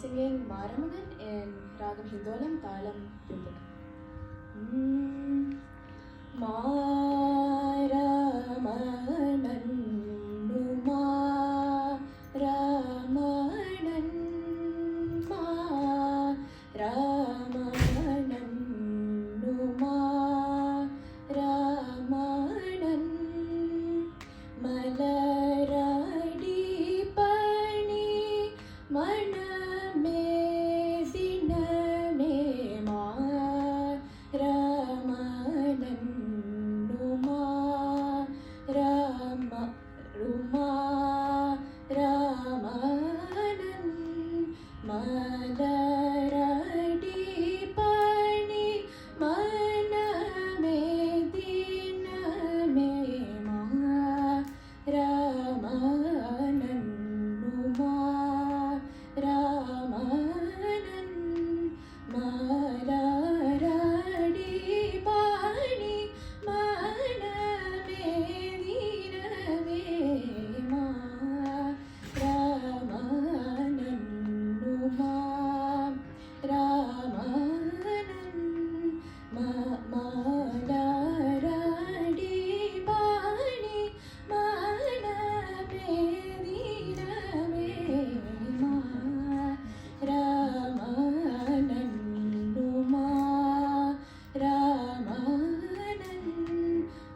singing Maramanan in Ragam Hindolam Talam Ripuk. Maramanan Numa Ramanan Maramanan Numa Ramanan Malaradi Pani Maname Diname Ramanan Numa Ruma Ramanan Malaradi Pani Maname Diname Ramanan Numa Ramanan Malaradi Pani Maname Diname Ramanan Numa Ramanan Malaradi Pani Maname Diname Ramanan Numa Ramanan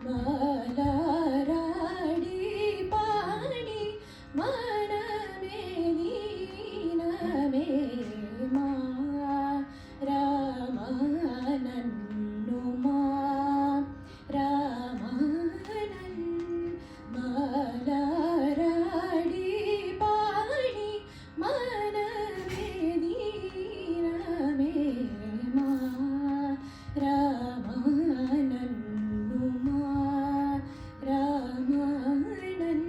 Malaradi Pani Maname Diname Ramanan Numa Ramanan Malaradi Pani Maname Diname Ramanan Numa Ramanan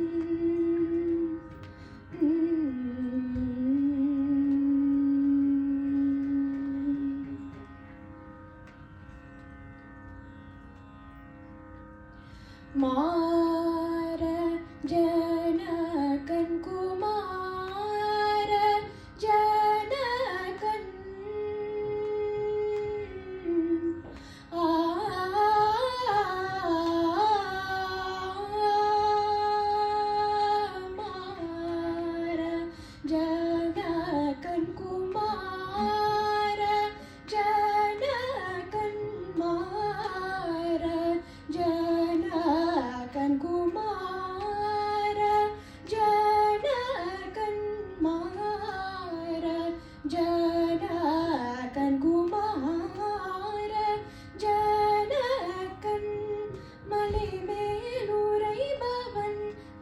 Mara Janakan Kumara Janakan Mara Janakan Kumara Janakan Mara Janakan Kumara Janakan Mara Janakan Kumara Janakan மலைமேலுரை Pawan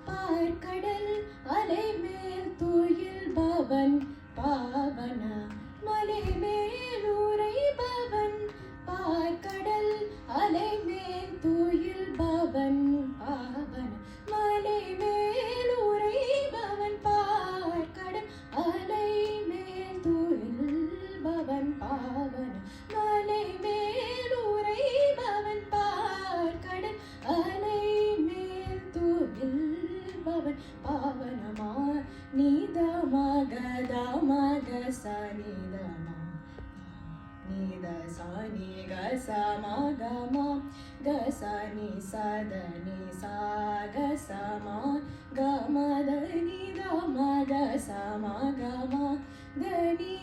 பார்க்கடல் அலைமேல் துயில் பவன் பாவன மலைமேலுரை பவன் பார்க்கடல் அலைமேல் துயில் பவன் பாவன மலைமேலுரை பவன் பார்க்கடல் அலைமேல் துயில் பவன் பாவன மலைமேலுரை பவன் பார்க்கடல் அலைமேல் துயில் பவன் பாவனமா நீதமா கதமா கசனிதமா நீத சானி கசமா comma கசனி சதனி சாகசமா கமதனி தம கசமா comma தனி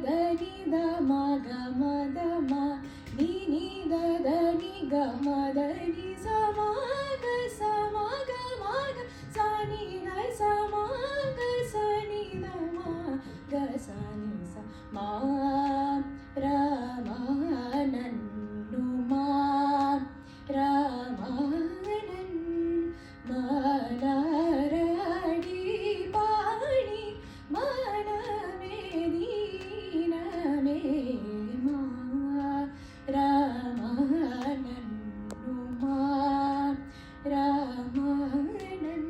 தனி தம கமதமா நீ தனி கமதனி சமா கசமா கமாக சானி கசமா கசனி தமா கசனி சமா Ramanan Numa Ramanan Malaradi Pani Maname Diname Ramanan Numa Ramanan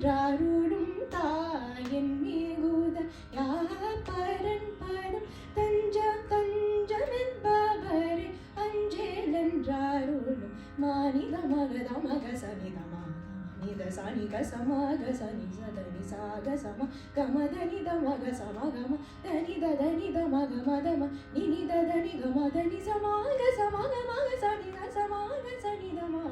என்றாருடும் தாயன் மிகுத யார் பரன் பதம் தஞ்சம் என்பவரே அஞ்சேல் என்றாருடும் மானித மகத மக சனிதமா நித சனி கசமாக சனி சதனி சாக சம கமதனி தமக சமகம தனித மக மதம நினித தனி கமதனி சமாக சமக மக சனி சமாக சனி தமா